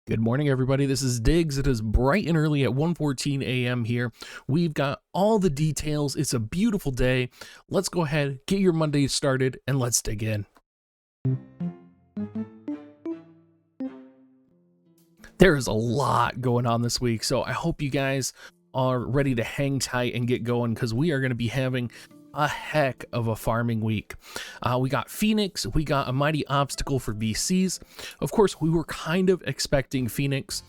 Good morning, everybody. This is Diggs. It is bright and early at 1:14 a.m. here. We've got all the details. It's a beautiful day. Let's go ahead, get your Monday started, and let's dig in. There is a lot going on this week, so I hope you guys are ready to hang tight and get going because we are going to be having a heck of a farming week. We got Phoenix, we got a mighty obstacle for VCs. Of course, we were kind of expecting Phoenix.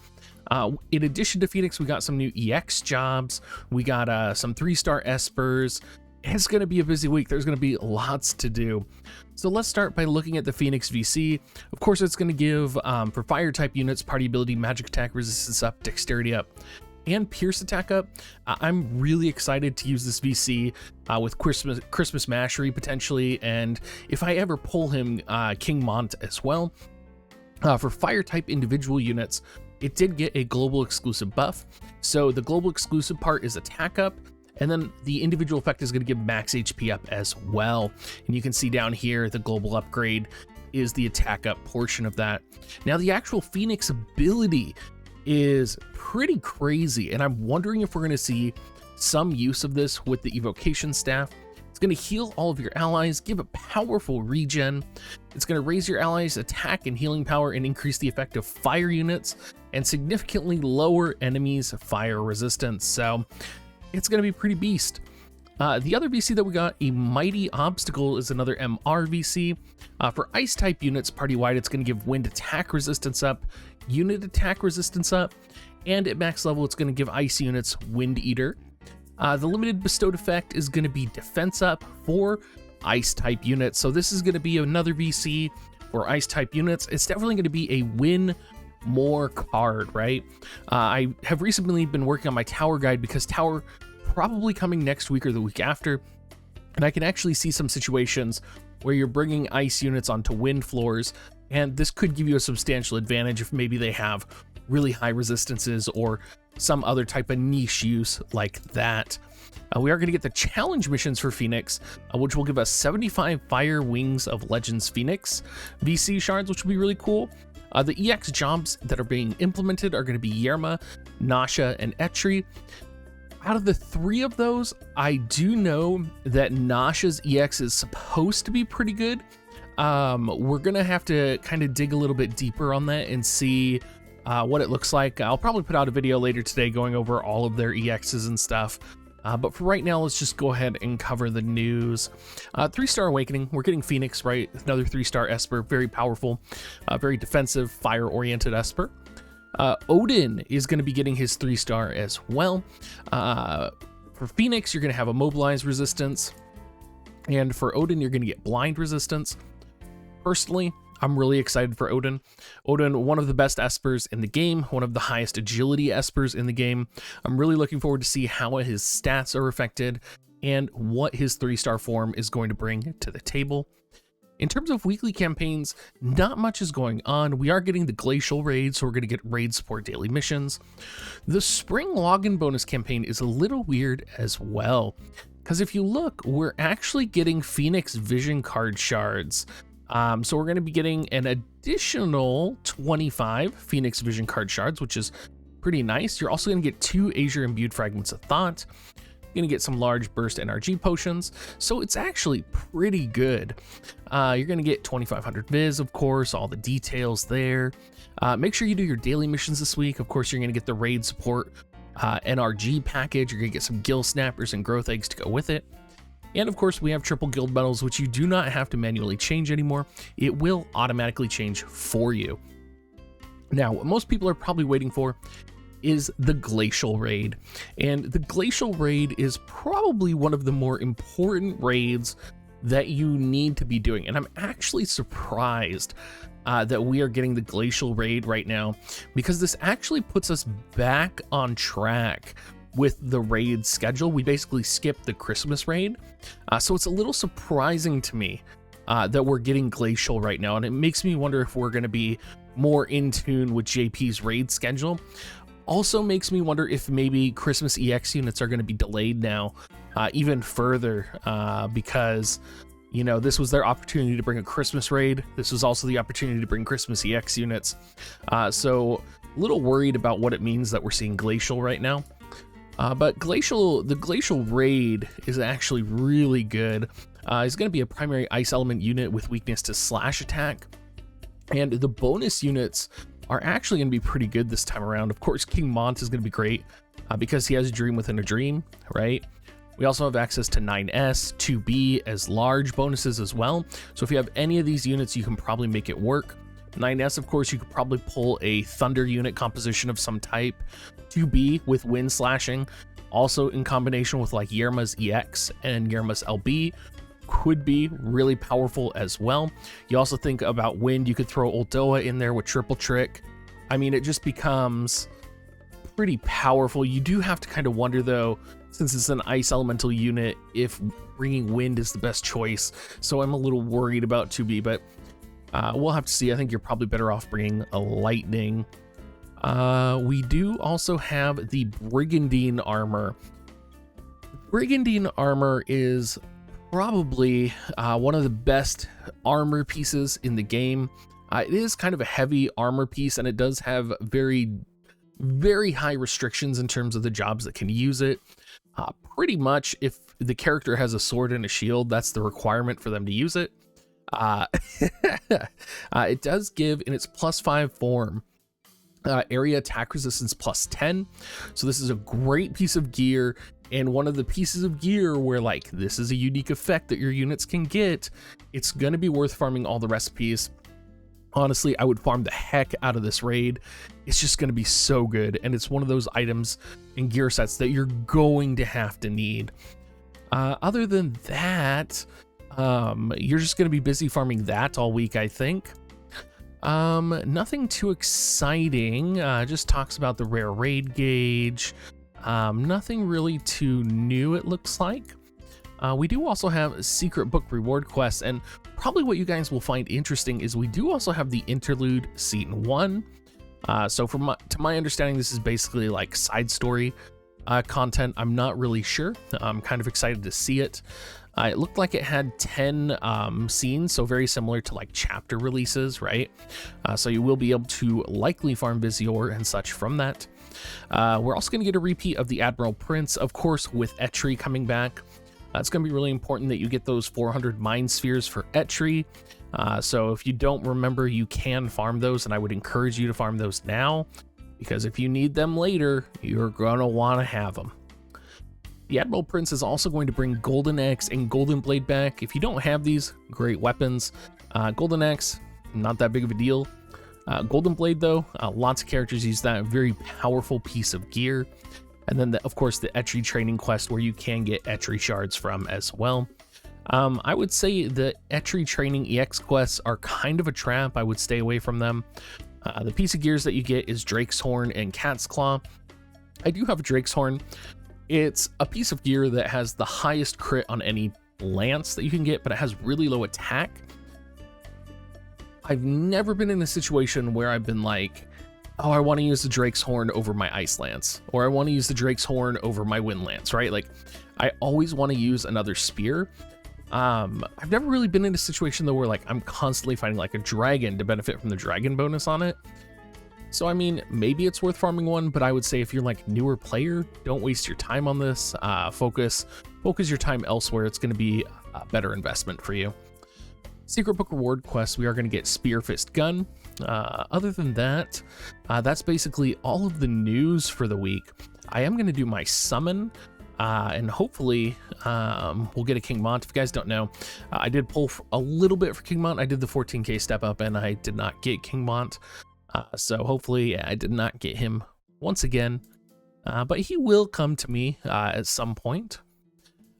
In addition to Phoenix, we got some new EX jobs. We got some 3-star Espers. It's going to be a busy week. There's going to be lots to do. So let's start by looking at the Phoenix VC. Of course, it's going to give, for fire type units, party ability, magic attack, resistance up, dexterity up, and pierce attack up. I'm really excited to use this VC with Christmas Mashery potentially, and if I ever pull him, King Mont as well. For fire type individual units, it did get a global exclusive buff. So the global exclusive part is attack up, and then the individual effect is going to give max HP up as well. And you can see down here the global upgrade is the attack up portion of that. Now the actual Phoenix ability is pretty crazy, and I'm wondering if we're going to see some use of this with the evocation staff. It's going to heal all of your allies, give a powerful regen. It's going to raise your allies' attack and healing power and increase the effect of fire units and significantly lower enemies' fire resistance. So it's going to be pretty beast. The other VC that we got, a mighty obstacle, is another MR VC. For ice type units party-wide, it's going to give wind attack resistance up, unit attack resistance up, and at max level, it's going to give ice units wind eater. The limited bestowed effect is going to be defense up for ice type units. So this is going to be another VC for ice type units. It's definitely going to be a win more card, right? I have recently been working on my tower guide because tower probably coming next week or the week after, and I can actually see some situations where you're bringing ice units onto wind floors, and this could give you a substantial advantage if maybe they have really high resistances or some other type of niche use like that. We are going to get the challenge missions for Phoenix, which will give us 75 Fire Wings of Legends Phoenix VC shards, which will be really cool. The EX jobs that are being implemented are going to be YERMA, Nawsha, and ETRE. Out of the 3 of those, I do know that Nawsha's EX is supposed to be pretty good. We're going to have to kind of dig a little bit deeper on that and see what it looks like. I'll probably put out a video later today going over all of their EXs and stuff. But for right now, let's just go ahead and cover the news. 3-star Awakening, we're getting Phoenix, right? Another 3-star Esper, very powerful, very defensive, fire-oriented Esper. Odin is going to be getting his 3-star as well. For Phoenix, you're going to have a mobilize resistance, and for Odin, you're going to get blind resistance. Personally, I'm really excited for Odin. Odin, one of the best Espers in the game, one of the highest agility Espers in the game. I'm really looking forward to see how his stats are affected and what his 3-star form is going to bring to the table. In terms of weekly campaigns, not much is going on. We are getting the Glacial raid, so we're going to get raid support daily missions. The spring login bonus campaign is a little weird as well, because if you look, we're actually getting Phoenix Vision card shards. So we're going to be getting an additional 25 Phoenix Vision card shards, which is pretty nice. You're also going to get 2 Azure Imbued Fragments of Thought. You're going to get some large burst NRG potions, so it's actually pretty good. You're going to get 2500 Viz, of course, all the details there. Make sure you do your daily missions this week. Of course, you're going to get the raid support NRG package. You're going to get some gill snappers and growth eggs to go with it. And of course, we have triple guild medals, which you do not have to manually change anymore. It will automatically change for you. Now, what most people are probably waiting for is the Glacial raid. And the Glacial raid is probably one of the more important raids that you need to be doing. And I'm actually surprised that we are getting the Glacial raid right now, because this actually puts us back on track with the raid schedule. We basically skipped the Christmas raid. So it's a little surprising to me that we're getting Glacial right now. And it makes me wonder if we're going to be more in tune with JP's raid schedule. Also makes me wonder if maybe Christmas EX units are going to be delayed now even further because, you know, this was their opportunity to bring a Christmas raid. This was also the opportunity to bring Christmas EX units. So little worried about what it means that we're seeing Glacial right now. But the Glacial raid is actually really good. It's going to be a primary ice element unit with weakness to slash attack. And the bonus units are actually going to be pretty good this time around. Of course, King Mont is going to be great because he has a dream within a dream, right? We also have access to 9S, 2B as large bonuses as well. So if you have any of these units, you can probably make it work. 9S, of course, you could probably pull a thunder unit composition of some type. 2B with wind slashing, also in combination with like YERMA's EX and YERMA's LB, could be really powerful as well. You also think about wind, you could throw Uldoa in there with triple trick. I mean, it just becomes pretty powerful. You do have to kind of wonder though, since it's an ice elemental unit, if bringing wind is the best choice. So I'm a little worried about 2B, but we'll have to see. I think you're probably better off bringing a lightning. We do also have the Brigandine armor. Brigandine armor is probably one of the best armor pieces in the game. It is kind of a heavy armor piece, and it does have very, very high restrictions in terms of the jobs that can use it. Pretty much, if the character has a sword and a shield, that's the requirement for them to use it. It does give, in its +5 form, area attack resistance +10. So this is a great piece of gear, and one of the pieces of gear where like this is a unique effect that your units can get. It's going to be worth farming all the recipes. Honestly, I would farm the heck out of this raid. It's just going to be so good, and it's one of those items and gear sets that you're going to have to need. Other than that, you're just going to be busy farming that all week, I think. Nothing too exciting. Just talks about the rare raid gauge. Nothing really too new, it looks like. We do also have secret book reward quests, and probably what you guys will find interesting is we do also have the interlude season 1. So to my understanding, this is basically like side story content. I'm not really sure. I'm kind of excited to see it. It looked like it had 10 scenes, so very similar to like chapter releases, right? So you will be able to likely farm Visior and such from that. We're also going to get a repeat of the Admiral Prince, of course, with ETRE coming back. It's going to be really important that you get those 400 Mind Spheres for ETRE. So if you don't remember, you can farm those, and I would encourage you to farm those now, because if you need them later, you're going to want to have them. The Admiral Prince is also going to bring Golden Axe and Golden Blade back. If you don't have these, great weapons. Golden Axe, not that big of a deal. Golden Blade, though, lots of characters use that. Very powerful piece of gear. And then, of course, the ETRE training quest where you can get ETRE shards from as well. I would say the ETRE training EX quests are kind of a trap. I would stay away from them. The piece of gears that you get is Drake's Horn and Cat's Claw. I do have a Drake's Horn. It's a piece of gear that has the highest crit on any lance that you can get, but it has really low attack. I've never been in a situation where I've been like, oh, I want to use the Drake's Horn over my Ice Lance, or I want to use the Drake's Horn over my Wind Lance, right? Like, I always want to use another spear. I've never really been in a situation though where like I'm constantly fighting like a dragon to benefit from the dragon bonus on it. So I mean, maybe it's worth farming one, but I would say if you're like newer player, don't waste your time on this. Focus your time elsewhere. It's going to be a better investment for you. Secret book reward quests, we are going to get Spear Fist Gun. Other than that, that's basically all of the news for the week. I am going to do my summon, and hopefully we'll get a King Mont. If you guys don't know, I did pull a little bit for King Mont. I did the 14k step up and I did not get King Mont. So hopefully I did not get him once again, but he will come to me at some point.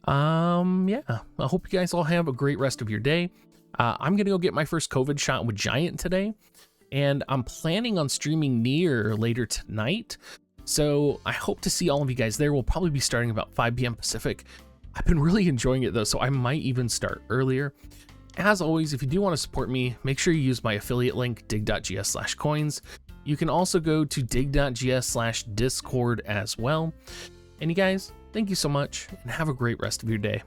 Yeah, I hope you guys all have a great rest of your day. I'm going to go get my first COVID shot with Giant today, and I'm planning on streaming Nier later tonight. So I hope to see all of you guys there. We'll probably be starting about 5 p.m. Pacific. I've been really enjoying it though, so I might even start earlier. As always, if you do want to support me, make sure you use my affiliate link, dig.gs/coins. You can also go to dig.gs/discord as well. And you guys, thank you so much, and have a great rest of your day.